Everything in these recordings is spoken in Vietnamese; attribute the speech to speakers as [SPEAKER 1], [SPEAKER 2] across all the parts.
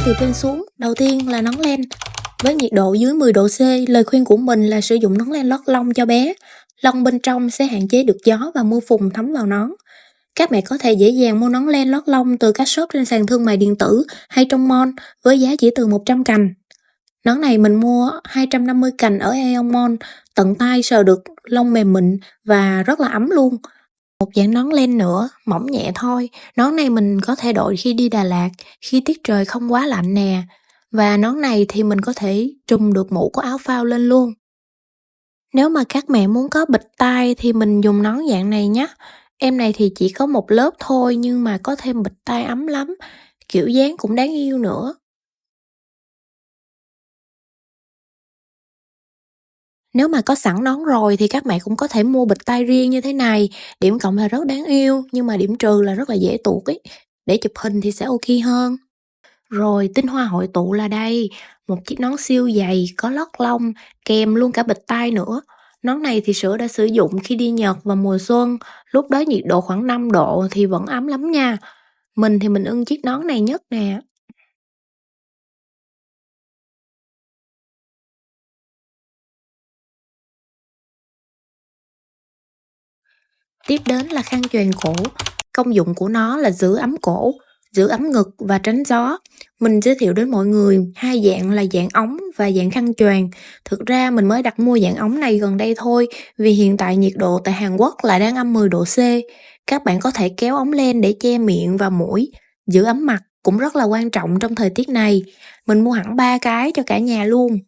[SPEAKER 1] từ trên xuống, đầu tiên là nón len. Với nhiệt độ dưới 10 độ C, lời khuyên của mình là sử dụng nón len lót lông cho bé. Lông bên trong sẽ hạn chế được gió và mưa phùn thấm vào nón. Các mẹ có thể dễ dàng mua nón len lót lông từ các shop trên sàn thương mại điện tử hay trong mall với giá chỉ từ 100 cành. Nón này mình mua 250 cành ở Aeon Mall, tận tay sờ được lông mềm mịn và rất là ấm luôn. Một dạng nón len nữa, mỏng nhẹ thôi. Nón này mình có thể đội khi đi Đà Lạt, khi tiết trời không quá lạnh nè. Và nón này thì mình có thể trùm được mũ của áo phao lên luôn. Nếu mà các mẹ muốn có bịch tai thì mình dùng nón dạng này nhé. Em này thì chỉ có một lớp thôi nhưng mà có thêm bịch tai ấm lắm. Kiểu dáng cũng đáng yêu nữa. Nếu mà có sẵn nón rồi thì các mẹ cũng có thể mua bịch tai riêng như thế này. Điểm cộng là rất đáng yêu nhưng mà điểm trừ là rất là dễ tuột ấy. Để chụp hình thì sẽ ok hơn. Rồi tinh hoa hội tụ là đây, một chiếc nón siêu dày có lót lông, kèm luôn cả bịch tai nữa. Nón này thì Sữa đã sử dụng khi đi Nhật vào mùa xuân, lúc đó nhiệt độ khoảng 5 độ thì vẫn ấm lắm nha. Mình thì mình ưng chiếc nón này nhất nè. Tiếp đến là khăn choàng cổ. Công dụng của nó là giữ ấm cổ, giữ ấm ngực và tránh gió. Mình giới thiệu đến mọi người hai dạng là dạng ống và dạng khăn choàng. Thực ra mình mới đặt mua dạng ống này gần đây thôi vì hiện tại nhiệt độ tại Hàn Quốc lại đang âm 10 độ C. Các bạn có thể kéo ống lên để che miệng và mũi, giữ ấm mặt cũng rất là quan trọng trong thời tiết này. Mình mua hẳn 3 cái cho cả nhà luôn.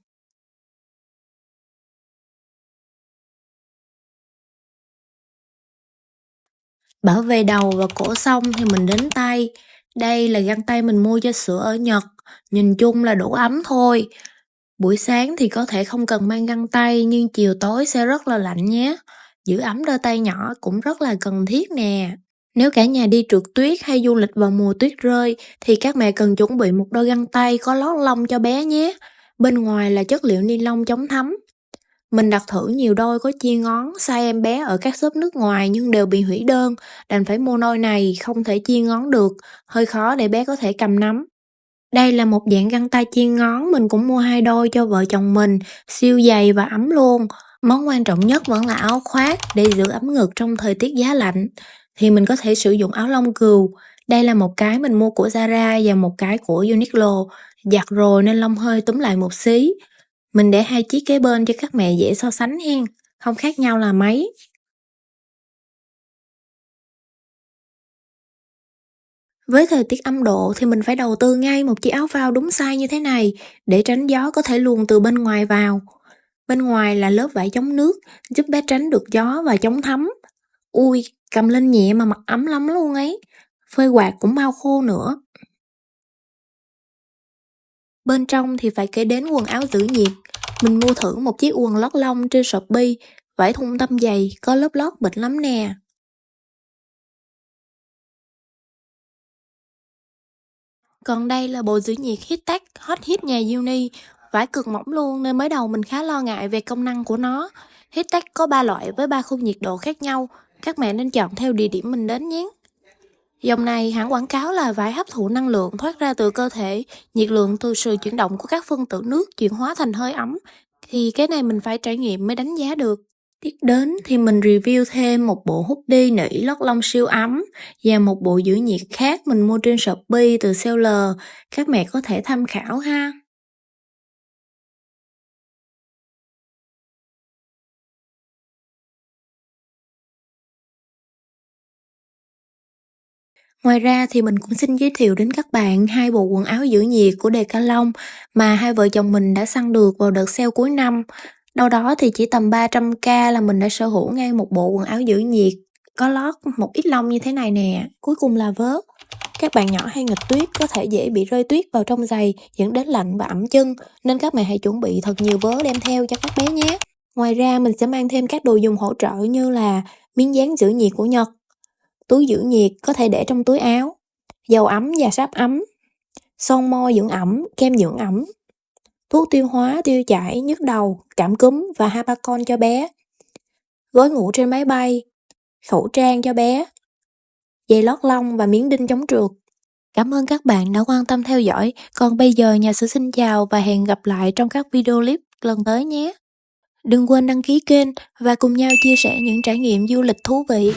[SPEAKER 1] Bảo vệ đầu và cổ xong thì mình đến tay. Đây là găng tay mình mua cho Sữa ở Nhật. Nhìn chung là đủ ấm thôi. Buổi sáng thì có thể không cần mang găng tay nhưng chiều tối sẽ rất là lạnh nhé. Giữ ấm đôi tay nhỏ cũng rất là cần thiết nè. Nếu cả nhà đi trượt tuyết hay du lịch vào mùa tuyết rơi thì các mẹ cần chuẩn bị một đôi găng tay có lót lông cho bé nhé. Bên ngoài là chất liệu ni lông chống thấm. Mình đặt thử nhiều đôi có chia ngón size em bé ở các shop nước ngoài nhưng đều bị hủy đơn, đành phải mua đôi này không thể chia ngón được, hơi khó để bé có thể cầm nắm. Đây là một dạng găng tay chia ngón, mình cũng mua 2 đôi cho vợ chồng mình, siêu dày và ấm luôn. Món quan trọng nhất vẫn là áo khoác để giữ ấm ngực trong thời tiết giá lạnh. Thì mình có thể sử dụng áo lông cừu. Đây là một cái mình mua của Zara và một cái của Uniqlo. Giặt rồi nên lông hơi túm lại một xí. Mình để hai chiếc kế bên cho các mẹ dễ so sánh hen, không khác nhau là mấy. Với thời tiết âm độ thì mình phải đầu tư ngay một chiếc áo phao đúng size như thế này để tránh gió có thể luồn từ bên ngoài vào. Bên ngoài là lớp vải chống nước, giúp bé tránh được gió và chống thấm. Ui, cầm lên nhẹ mà mặc ấm lắm luôn ấy. Phơi quạt cũng mau khô nữa. Bên trong thì phải kể đến quần áo giữ nhiệt. Mình mua thử một chiếc quần lót lông trên Shopee, vải thun tăm dày, có lớp lót bịch lắm nè. Còn đây là bộ giữ nhiệt Heattech hot hit nhà Uni, vải cực mỏng luôn nên mới đầu mình khá lo ngại về công năng của nó. Heattech có 3 loại với 3 khung nhiệt độ khác nhau, các mẹ nên chọn theo địa điểm mình đến nhé. Dòng này hãng quảng cáo là vải hấp thụ năng lượng thoát ra từ cơ thể, nhiệt lượng từ sự chuyển động của các phân tử nước chuyển hóa thành hơi ấm. Thì cái này mình phải trải nghiệm mới đánh giá được. Tiếp đến thì mình review thêm một bộ hoodie nỉ lót lông siêu ấm và một bộ giữ nhiệt khác mình mua trên Shopee từ seller. Các mẹ có thể tham khảo ha. Ngoài ra thì mình cũng xin giới thiệu đến các bạn hai bộ quần áo giữ nhiệt của Decathlon mà hai vợ chồng mình đã săn được vào đợt sale cuối năm. Đâu đó thì chỉ tầm 300k là mình đã sở hữu ngay một bộ quần áo giữ nhiệt có lót một ít lông như thế này nè. Cuối cùng là vớ. Các bạn nhỏ hay nghịch tuyết có thể dễ bị rơi tuyết vào trong giày dẫn đến lạnh và ẩm chân nên các mẹ hãy chuẩn bị thật nhiều vớ đem theo cho các bé nhé. Ngoài ra mình sẽ mang thêm các đồ dùng hỗ trợ như là miếng dán giữ nhiệt của Nhật, túi giữ nhiệt có thể để trong túi áo, dầu ấm và sáp ấm, son môi dưỡng ẩm, kem dưỡng ẩm, thuốc tiêu hóa, tiêu chảy, nhức đầu, cảm cúm và Hapacon cho bé, gối ngủ trên máy bay, khẩu trang cho bé, giày lót lông và miếng đinh chống trượt. Cảm ơn các bạn đã quan tâm theo dõi. Còn bây giờ nhà sử xin chào và hẹn gặp lại trong các video clip lần tới nhé. Đừng quên đăng ký kênh và cùng nhau chia sẻ những trải nghiệm du lịch thú vị.